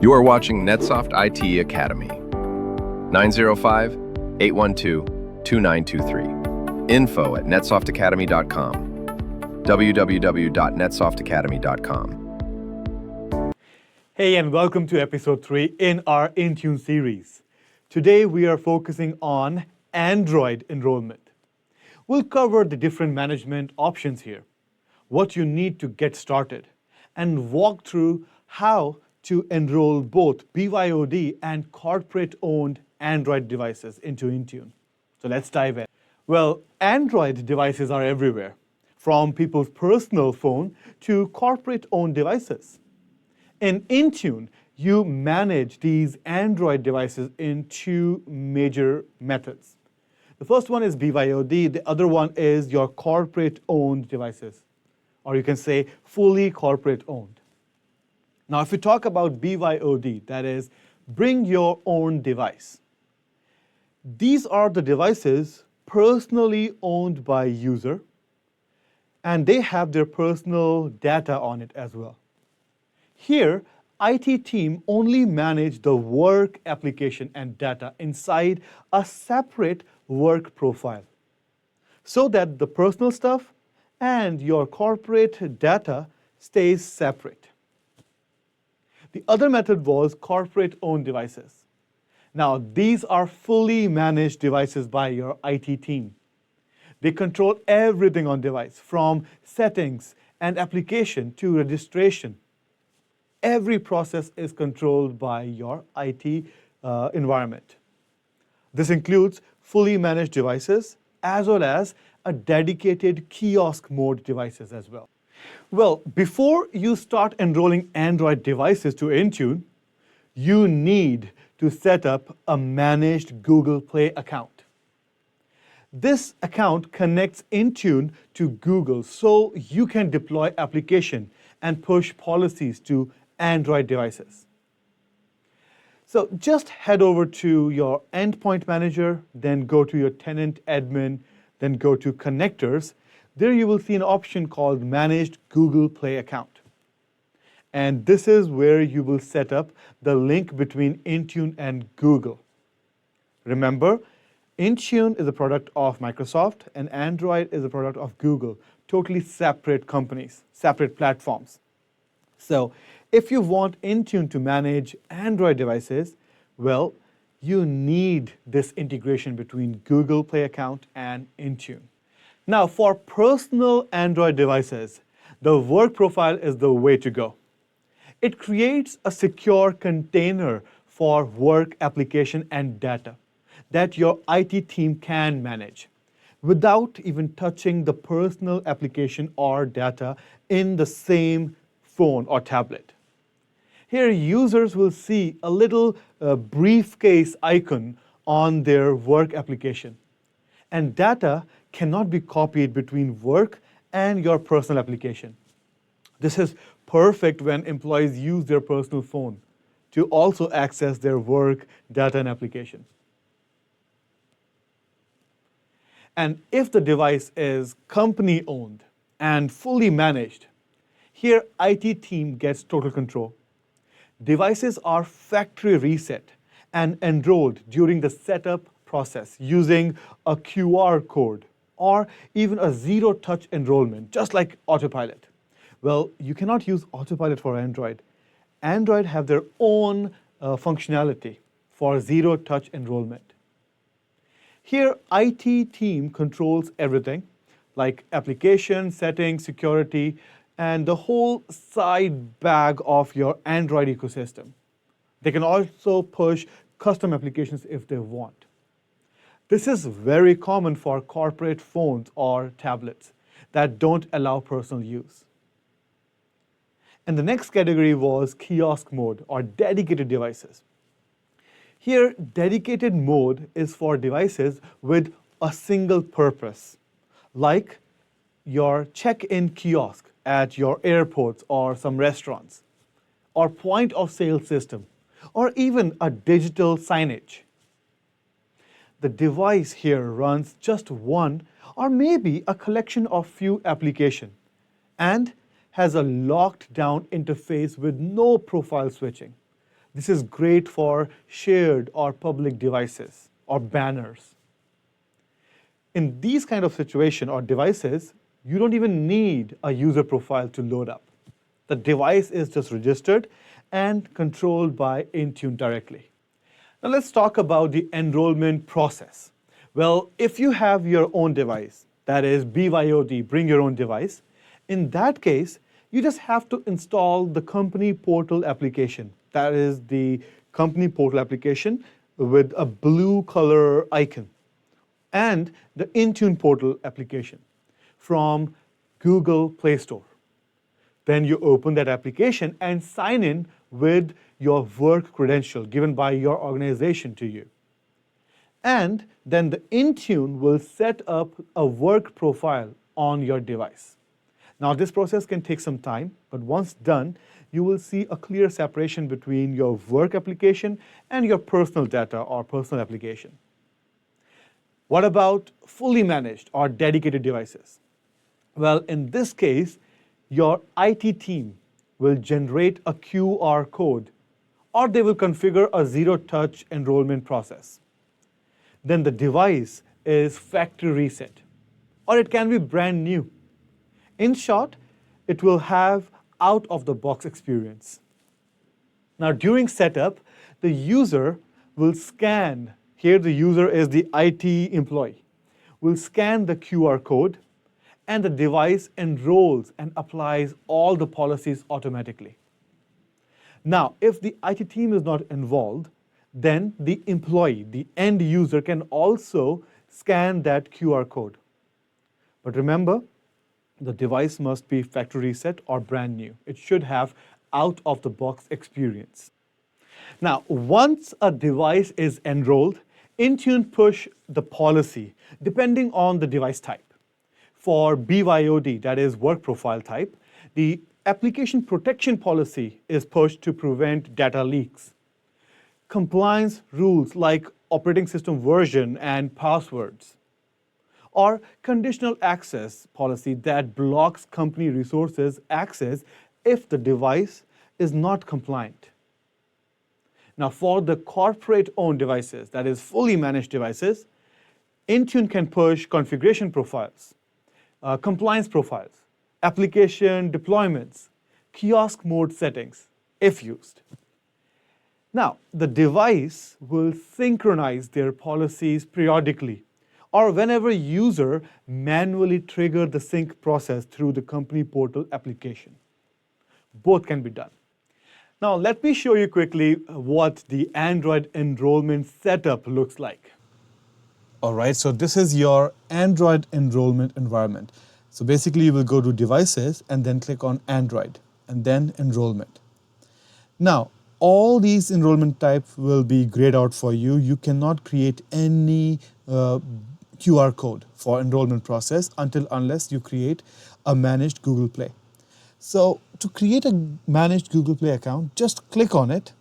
You are watching NetSoft IT Academy. 905-812-2923. info@netsoftatacademy.com. www.netsoftatacademy.com. Hey, and welcome to episode 3 in our Intune series. Today we are focusing on Android enrollment. We'll cover the different management options here, what you need to get started, and walk through how to enroll both BYOD and corporate-owned Android devices into Intune. So let's dive in. Well, Android devices are everywhere, from people's personal phone to corporate-owned devices. In Intune, you manage these Android devices in two major methods. The first one is BYOD, the other one is your corporate-owned devices, or you can say fully corporate-owned. Now, if we talk about BYOD, that is, bring your own device. These are the devices personally owned by user, and they have their personal data on it as well. Here, IT team only manage the work application and data inside a separate work profile, so that the personal stuff and your corporate data stays separate. The other method was corporate-owned devices. Now, these are fully managed devices by your IT team. They control everything on device, from settings and application to registration. Every process is controlled by your IT environment. This includes fully managed devices as well as a dedicated kiosk mode devices as well. Well, before you start enrolling Android devices to Intune, you need to set up a managed Google Play account. This account connects Intune to Google so you can deploy application and push policies to Android devices. So just head over to your endpoint manager, then go to your tenant admin, then go to connectors. There you will see an option called Managed Google Play Account. And this is where you will set up the link between Intune and Google. Remember, Intune is a product of Microsoft and Android is a product of Google, totally separate companies, separate platforms. So if you want Intune to manage Android devices, well, you need this integration between Google Play account and Intune. Now, for personal Android devices, the work profile is the way to go. It creates a secure container for work application and data that your IT team can manage without even touching the personal application or data in the same phone or tablet. Here, users will see a little briefcase icon on their work application, and data cannot be copied between work and your personal application. This is perfect when employees use their personal phone to also access their work data and application. And if the device is company-owned and fully managed, here IT team gets total control. Devices are factory reset and enrolled during the setup process using a QR code or even a zero-touch enrollment, just like Autopilot. Well, you cannot use Autopilot for Android. Android have their own functionality for zero-touch enrollment. Here, IT team controls everything, like application, settings, security, and the whole side bag of your Android ecosystem. They can also push custom applications if they want. This is very common for corporate phones or tablets that don't allow personal use. And the next category was kiosk mode or dedicated devices. Here, dedicated mode is for devices with a single purpose, like your check-in kiosk at your airports or some restaurants, or point of sale system, or even a digital signage. The device here runs just one or maybe a collection of few applications and has a locked down interface with no profile switching. This is great for shared or public devices or banners. In these kind of situation or devices, you don't even need a user profile to load up. The device is just registered and controlled by Intune directly. Now let's talk about the enrollment process. Well, if you have your own device, that is BYOD, bring your own device, in that case, you just have to install the company portal application. That is the company portal application with a blue color icon, and the Intune portal application from Google Play Store. Then you open that application and sign in with your work credential given by your organization to you. And then the Intune will set up a work profile on your device. Now this process can take some time, but once done, you will see a clear separation between your work application and your personal data or personal application. What about fully managed or dedicated devices? Well, in this case, your IT team will generate a QR code, or they will configure a zero-touch enrollment process. Then the device is factory reset, or it can be brand new. In short, it will have out-of-the-box experience. Now, during setup, the user will scan, here the user is the IT employee, will scan the QR code, and the device enrolls and applies all the policies automatically. Now, if the IT team is not involved, then the employee, the end user, can also scan that QR code. But remember, the device must be factory reset or brand new. It should have out-of-the-box experience. Now, once a device is enrolled, Intune push the policy depending on the device type. For BYOD, that is work profile type, the application protection policy is pushed to prevent data leaks. Compliance rules like operating system version and passwords, or conditional access policy that blocks company resources access if the device is not compliant. Now, for the corporate-owned devices, that is fully managed devices, Intune can push configuration profiles, compliance profiles, application deployments, kiosk mode settings, if used. Now, the device will synchronize their policies periodically, or whenever user manually trigger the sync process through the company portal application. Both can be done. Now, let me show you quickly what the Android enrollment setup looks like. All right, so this is your Android enrollment environment. So basically, you will go to Devices and then click on Android and then Enrollment. Now, all these enrollment types will be grayed out for you. You cannot create any QR code for enrollment process unless you create a managed Google Play. So to create a managed Google Play account, just click on it,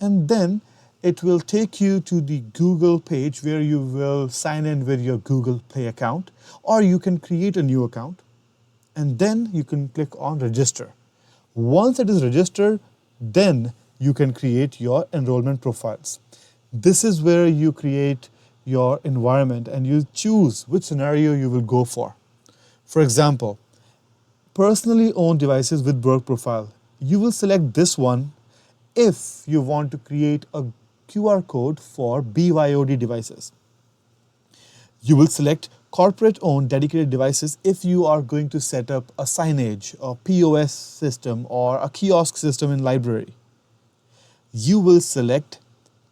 and then it will take you to the Google page where you will sign in with your Google Play account, or you can create a new account, and then you can click on Register. Once it is registered, then you can create your enrollment profiles. This is where you create your environment and you choose which scenario you will go for. For example, personally owned devices with work profile. You will select this one if you want to create a QR code for BYOD devices. You will select corporate-owned dedicated devices if you are going to set up a signage, a POS system, or a kiosk system in library. You will select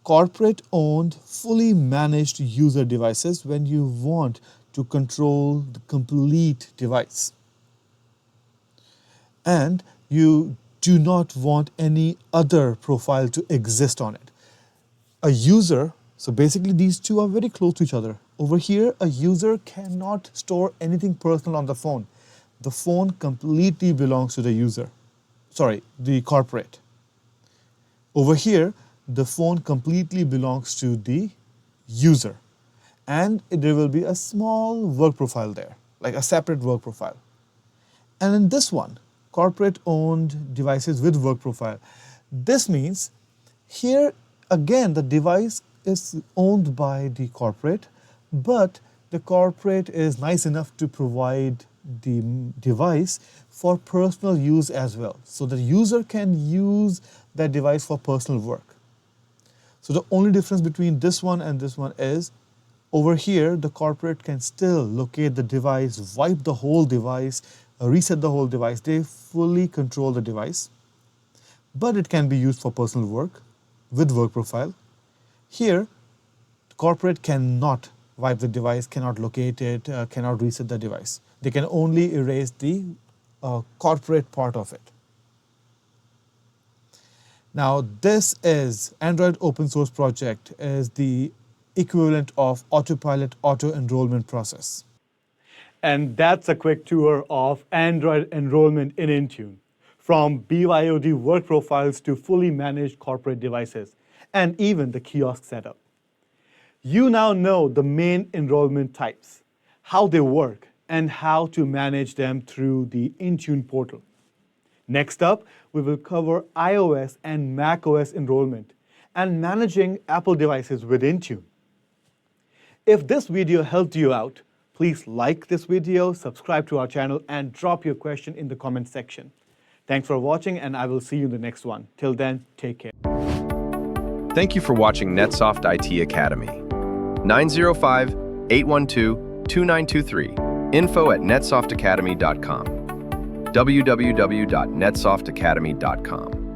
corporate-owned, fully managed user devices when you want to control the complete device. And you do not want any other profile to exist on it. A user, so basically these two are very close to each other. Over here, a user cannot store anything personal on the phone. The phone completely belongs to the user. Sorry, the corporate. Over here, the phone completely belongs to the user. And there will be a small work profile there, like a separate work profile. And in this one, corporate-owned devices with work profile, this means Here, again, the device is owned by the corporate, but the corporate is nice enough to provide the device for personal use as well. So the user can use that device for personal work. So the only difference between this one and this one is over here, the corporate can still locate the device, wipe the whole device, reset the whole device. They fully control the device, but it can be used for personal work with work profile. Here, the corporate cannot wipe the device, cannot locate it, cannot reset the device. They can only erase the corporate part of it. Now, this is Android open source project is the equivalent of autopilot auto enrollment process. And that's a quick tour of Android enrollment in Intune, from BYOD work profiles to fully managed corporate devices, and even the kiosk setup. You now know the main enrollment types, how they work, and how to manage them through the Intune portal. Next up, we will cover iOS and macOS enrollment and managing Apple devices with Intune. If this video helped you out, please like this video, subscribe to our channel, and drop your question in the comment section. Thanks for watching, and I will see you in the next one. Till then, take care. Thank you for watching NetSoft IT Academy. 905-812-2923. info@netsoftatacademy.com. www.netsoftatacademy.com.